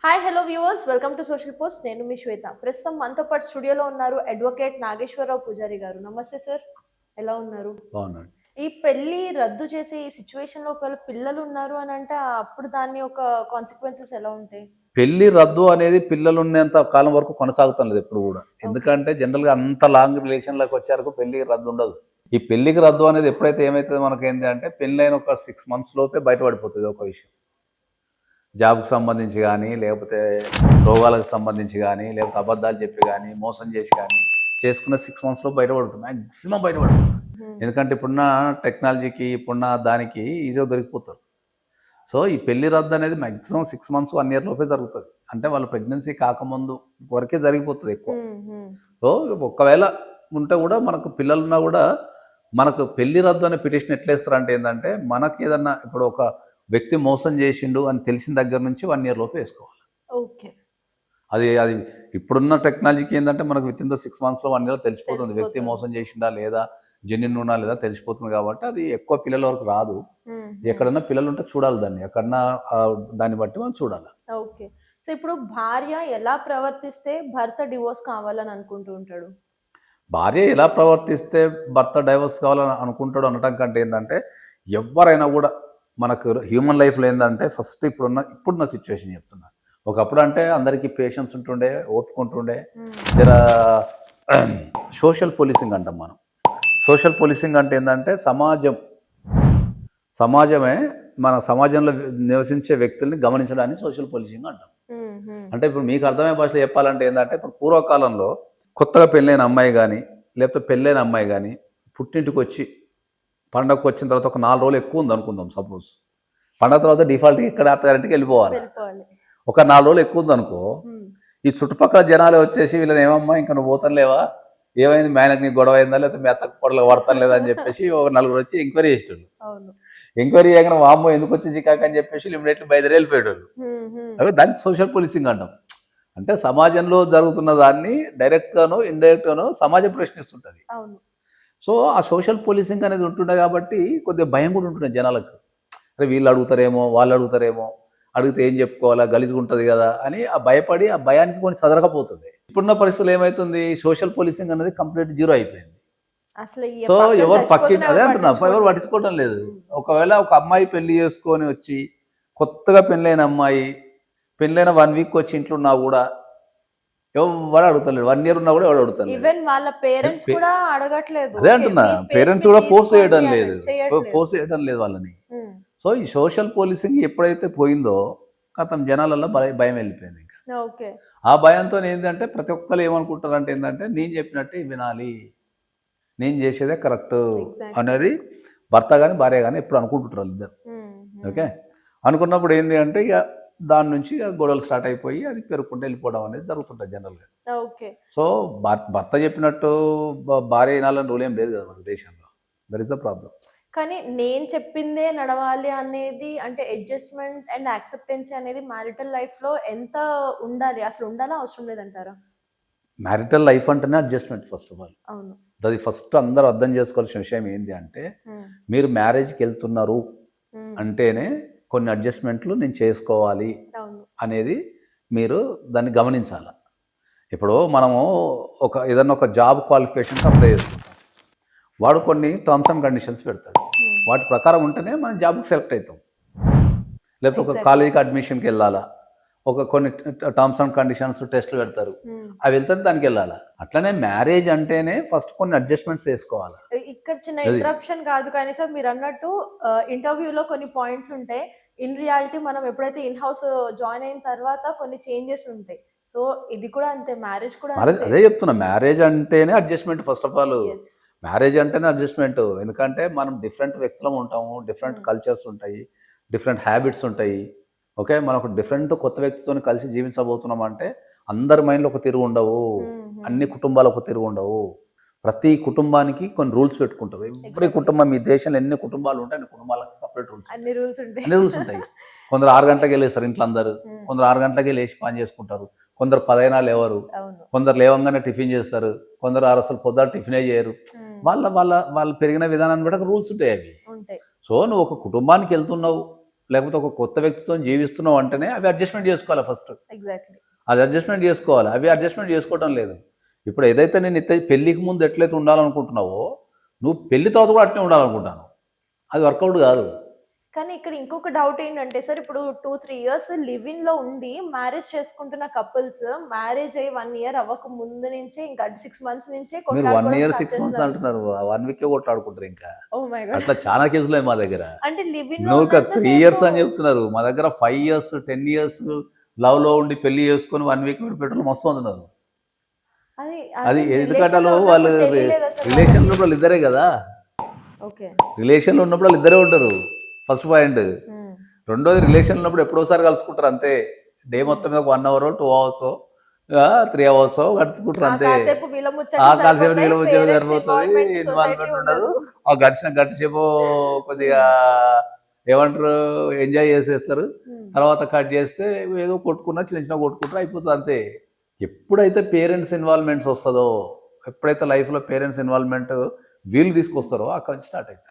Hi hello viewers, welcome to social post. నేను మీ శ్వేత. ప్రస్తుతం మనతో పాటు స్టూడియోలో ఉన్నారు అడ్వకేట్ నాగేశ్వరరావు పూజారి గారు. నమస్తే సార్, ఎలా ఉన్నారు? బాగున్నాడు. ఈ పెళ్లి రద్దు చేసే ఈ సిచ్యువేషన్లో ఒకవేళ పిల్లలు ఉన్నారు అని అంటే అప్పుడు దాని యొక్క కాన్సిక్వెన్సెస్ ఎలా ఉంటాయి? పెళ్లి రద్దు అనేది పిల్లలు ఉన్నంత కాలం వరకు కొనసాగుతాం లేదు ఎప్పుడు కూడా. ఎందుకంటే జనరల్గా అంత లాంగ్ రిలేషన్లోకి వచ్చారు పెళ్లికి రద్దు ఉండదు. ఈ పెళ్లికి రద్దు అనేది ఎప్పుడైతే ఏమవుతుంది మనకి ఏంటి అంటే పెళ్ళైన ఒక 6 months లోపే బయటపడిపోతుంది ఒక విషయం. జాబ్కి సంబంధించి కానీ, లేకపోతే రోగాలకు సంబంధించి కానీ, లేకపోతే అబద్ధాలు చెప్పి కానీ, మోసం చేసి కానీ చేసుకున్న 6 months లో బయటపడుతుంది, మ్యాక్సిమం బయటపడుతుంది. ఎందుకంటే ఇప్పుడున్న టెక్నాలజీకి ఇప్పుడున్న దానికి ఈజీగా దొరికిపోతారు. సో ఈ పెళ్లి రద్దు అనేది మ్యాక్సిమం 6 months 1 year లోపే జరుగుతుంది. అంటే వాళ్ళు ప్రెగ్నెన్సీ కాకముందు వరకే జరిగిపోతుంది ఎక్కువ. సో ఒకవేళ ఉంటే కూడా మనకు పిల్లలున్నా కూడా మనకు పెళ్లి రద్దు అనే పిటిషన్ ఎట్లా ఇస్తారంటే ఏంటంటే మనకి ఏదన్నా ఇప్పుడు ఒక వ్యక్తి మోసం చేసిండు అని తెలిసిన దగ్గర నుంచి 1 year లోపే వేసుకోవాలి. ఓకే, అది అది ఇప్పుడున్న టెక్నాలజీకి ఏంటంటే మనకు విత్ ఇన్ ద 6 months లో 1 year తెలిసిపోతుంది వ్యక్తి మోసం చేసిండా లేదా, జెన్యున్ ఉన్నా లేదా తెలిసిపోతుంది. కాబట్టి అది ఎక్కువ పిల్లల వరకు రాదు. ఎక్కడన్నా పిల్లలు ఉంటే చూడాలి దాన్ని, ఎక్కడన్నా దాన్ని బట్టి మనం చూడాలి. ఓకే. సో ఇప్పుడు భార్య ఎలా ప్రవర్తిస్తే భర్త డివోర్స్ కావాలని అనుకుంటూ ఉంటాడు? భార్య ఎలా ప్రవర్తిస్తే భర్త డైవర్స్ కావాలని అనుకుంటాడు అనటం కంటే ఏంటంటే ఎవరైనా కూడా మనకు హ్యూమన్ లైఫ్లో ఏంటంటే ఫస్ట్ ఇప్పుడున్న సిచ్యువేషన్ చెప్తున్నా. ఒకప్పుడు అంటే అందరికీ పేషెన్స్ ఉంటుండే, ఓపుకుంటుండే. జర సోషల్ పోలీసింగ్ అంటాం మనం. సోషల్ పోలీసింగ్ అంటే ఏంటంటే సమాజమే మన సమాజంలో నివసించే వ్యక్తుల్ని గమనించడానికి సోషల్ పోలీసింగ్ అంటాం. అంటే ఇప్పుడు మీకు అర్థమయ్యే భాషలో చెప్పాలంటే ఏంటంటే ఇప్పుడు పూర్వకాలంలో కొత్తగా పెళ్ళైన అమ్మాయి కానీ లేకపోతే పెళ్ళైన అమ్మాయి కానీ పుట్టింటికి వచ్చి పండగకు వచ్చిన తర్వాత ఒక 4 రోజులు ఎక్కువ ఉంది అనుకుందాం. సపోజ్ పండగ తర్వాత డిఫాల్ట్గా ఇక్కడ అత్తగారింటికి వెళ్ళిపోవాలి. ఒక 4 రోజులు ఎక్కువ ఉంది అనుకో, ఈ చుట్టుపక్కల జనాలు వచ్చేసి వీళ్ళని ఏమమ్మా ఇంకా నువ్వు పోతానులేవా, ఏమైంది మేనకు నీకు గొడవ అయిందా, లేకపోతే మీ అత్తకు పొడలు పడతాను లేదా అని చెప్పేసి ఒక 4 వచ్చి ఎంక్వైరీ చేసేటోళ్ళు. ఎంక్వైరీ చేయగానే వామ్మో ఎందుకు వచ్చి చికాకు అని చెప్పేసి ఇమ్మీడియట్లీ బయలుదేరి వెళ్ళిపోయేటోళ్ళు. అదే దాన్ని సోషల్ పోలీసింగ్ అంటాం. అంటే సమాజంలో జరుగుతున్న దాన్ని డైరెక్ట్గానో ఇండైరెక్ట్గానో సమాజం ప్రశ్నిస్తుంటుంది. సో ఆ సోషల్ పోలీసింగ్ అనేది ఉంటుండే కాబట్టి కొద్దిగా భయం కూడా ఉంటుండే జనాలకు. అరే వీళ్ళు అడుగుతారేమో, వాళ్ళు అడుగుతారేమో, అడిగితే ఏం చెప్పుకోవాలా, గలీజ్గా ఉంటుంది కదా అని ఆ భయపడి ఆ భయానికి కొన్ని చదరకపోతుంది. ఇప్పుడున్న పరిస్థితులు ఏమవుతుంది, సోషల్ పోలీసింగ్ అనేది కంప్లీట్ జీరో అయిపోయింది. సో ఎవరు అదే అంటున్నా, ఎవరు పట్టించుకోవడం లేదు. ఒకవేళ ఒక అమ్మాయి పెళ్లి చేసుకొని వచ్చి కొత్తగా పెళ్ళైన అమ్మాయి పెళ్ళైన 1 week వచ్చి ఇంట్లో ఉన్నా కూడా ఎవరు అడుగుతలేడు. 1 year ఉన్నా కూడా ఎవరు అడుగుతారు. ఈవెన్ వాళ్ళ పేరెంట్స్ కూడా అడగట్లేదు. అదే అంటున్నా, పేరెంట్స్ కూడా ఫోర్స్ చేయడం లేదు వాళ్ళని. సో ఈ సోషల్ పోలీసింగ్ ఎప్పుడైతే పోయిందో కథం జనాలలో భయం వెళ్ళిపోయింది. ఇంకా ఆ భయంతో ఏంటంటే ప్రతి ఒక్కరు ఏమనుకుంటారంటే ఏంటంటే నేను చెప్పినట్టే వినాలి, నేను చేసేదే కరెక్ట్ అనేది భర్త కానీ భార్య కానీ ఎప్పుడు అనుకుంటుంటారు ఇద్దరు. ఓకే, అనుకున్నప్పుడు ఏంటి అంటే ఇక దాని నుంచి గొడవలు స్టార్ట్ అయిపోయి అది పెరుగుకుంటూ వెళ్ళిపోవడం అనేది జరుగుతుంటుంది జనరల్గా. సో భర్త చెప్పినట్టు భార్య వినాలని రూల్ ఏం లేదు కదా మన దేశంలో. That is the problem. కానీ నేను చెప్పిందే నడవాలి అనేది, అంటే అడ్జస్ట్మెంట్ అండ్ యాక్సెప్టెన్సీ అనేది మ్యారిటల్ లైఫ్లో ఎంత ఉండాలి, అసలు ఉండాలా అవసరం లేదంటారా? మ్యారిటల్ లైఫ్ అంటేనే అడ్జస్ట్మెంట్ ఫస్ట్ ఆఫ్ ఆల్. అవును, అది ఫస్ట్ అందరూ అర్థం చేసుకోవాల్సిన విషయం ఏంటి అంటే మీరు మ్యారేజ్కి వెళ్తున్నారు అంటేనే కొన్ని అడ్జస్ట్మెంట్లు నేను చేసుకోవాలి అనేది మీరు దాన్ని గమనించాలి. ఇప్పుడు మనము ఏదన్నా ఒక జాబ్ క్వాలిఫికేషన్స్ అప్లై చేసుకుంటాం, వాడు కొన్ని టర్మ్స్ అండ్ కండిషన్స్ పెడతాడు, వాటి ప్రకారం ఉంటేనే మనం జాబ్కి సెలెక్ట్ అవుతాం. లేకపోతే ఒక కాలేజీకి అడ్మిషన్కి వెళ్ళాలా, కొన్ని టర్మ్స్ అండ్ కండిషన్స్ టెస్ట్లు పెడతారు, అవి వెళ్తే దానికి వెళ్ళాలా. అట్లనే మ్యారేజ్ అంటేనే ఫస్ట్ కొన్ని అడ్జస్ట్మెంట్స్ చేసుకోవాలి. ఇక్కడ చిన్న ఇంటరప్షన్ కాదు కానీ సార్, మీరు అన్నట్టు ఇంటర్వ్యూలో కొన్ని పాయింట్స్ ఉంటాయి, ఇన్ రియాలిటీ మనం ఎప్పుడైతే ఇన్ హౌస్ జాయిన్ అయిన తర్వాత కొన్ని చేంజెస్ ఉంటాయి. సో ఇది కూడా అంతే, మ్యారేజ్ కూడా అదే చెప్తున్నా, మ్యారేజ్ అంటేనే adjustment first of all. Marriage అంటేనే అడ్జస్ట్మెంట్. ఎందుకంటే మనం డిఫరెంట్ వ్యక్తులం ఉంటాము, డిఫరెంట్ కల్చర్స్ ఉంటాయి, డిఫరెంట్ హ్యాబిట్స్ ఉంటాయి. ఓకే, మనకు డిఫరెంట్ కొత్త వ్యక్తితో కలిసి జీవించబోతున్నాం అంటే అందరి మైండ్లో ఒక తిరుగు ఉండవు, అన్ని కుటుంబాలు ఒక తిరుగు ఉండవు. ప్రతి కుటుంబానికి కొన్ని రూల్స్ పెట్టుకుంటారు. ఎవరి కుటుంబం, మీ దేశంలో ఎన్ని కుటుంబాలు ఉంటాయి అన్ని కుటుంబాలకు సపరేట్ రూల్స్, అన్ని రూల్స్ ఉంటాయి. కొందరు 6 గంటలకి వెళ్ళేస్తారు ఇంట్లో అందరూ, కొందరు 6 గంటలకి లేచి పని చేసుకుంటారు, కొందరు 10 అయినా లేవరు, కొందరు లేవంగానే టిఫిన్ చేస్తారు, కొందరు అసలు పొద్దున టిఫినే చేయరు. వాళ్ళు పెరిగిన విధానాన్ని బట్టి రూల్స్ ఉంటాయి అవి. సో నువ్వు ఒక కుటుంబానికి వెళ్తున్నావు, లేకపోతే ఒక కొత్త వ్యక్తితో జీవిస్తున్నావు అంటేనే అవి అడ్జస్ట్మెంట్ చేసుకోవాలి ఫస్ట్. ఎగ్జాక్ట్లీ. అది అడ్జస్ట్మెంట్ చేసుకోవాలి. అవి అడ్జస్ట్మెంట్ చేసుకోవడం లేదు. ఇప్పుడు ఏదైతే నేను పెళ్ళికి ముందు ఎట్లయితే ఉండాలనుకుంటున్నావో నువ్వు పెళ్లి తర్వాత కూడా అట్నే ఉండాలనుకుంటాను. అది వర్కౌట్ కాదు. కానీ ఇక్కడ ఇంకొక డౌట్ ఏంటంటే సార్, ఇప్పుడు 2-3 ఇయర్స్ లివ్ ఇన్ లో ఉండి మ్యారేజ్ చేసుకుంటున్న కపుల్స్ మ్యారేజ్ అయ్యి 1 ఇయర్ అవ్వక ముందు నుంచే ఇంకా 6 months నుంచే మీరు 1 year 6 months అంటున్నారు, 1 week కొట్లాడుకుంటారు. ఇంకా ఓ మై గాడ్. అట్లా చాలా కేసులు మా దగ్గర. అంటే లివ్ ఇన్ నువ్వు 3 years అని చెప్తున్నారు, మా దగ్గర 5 years 10 years లవ్ లో ఉండి పెళ్లి చేసుకొని 1 week పెట్రోల్ మస్తు అందుతున్నారు. అది ఎందుకంటే వాళ్ళు రిలేషన్ లో వాళ్ళు ఇద్దరే కదా. ఓకే. రిలేషన్ లో ఉన్నప్పుడు వాళ్ళు ఇద్దరే ఉంటారు, ఫస్ట్ పాయింట్. రెండోది రిలేషన్ ఉన్నప్పుడు ఎప్పుడోసారి కలుసుకుంటారు అంతే. డే మొత్తం మీద 1 hour 2 hours 3 hours గడుచుకుంటారు అంతే. ఆ కాసేపు వీళ్ళ ముచ్చట సరిపోతుంది, ఇన్వాల్వ్మెంట్ ఉండదు. ఆ గడిచేపు కొద్దిగా ఏమంటారు ఎంజాయ్ చేసేస్తారు. తర్వాత కట్ చేస్తే ఏదో కొట్టుకున్నా చిన్న చిన్న కొట్టుకుంటారు, అయిపోతుంది అంతే. ఎప్పుడైతే పేరెంట్స్ ఇన్వాల్వ్మెంట్స్ వస్తుందో, ఎప్పుడైతే లైఫ్లో పేరెంట్స్ ఇన్వాల్వ్మెంట్ వీళ్ళు తీసుకొస్తారో అక్కడి నుంచి స్టార్ట్ అవుతుంది.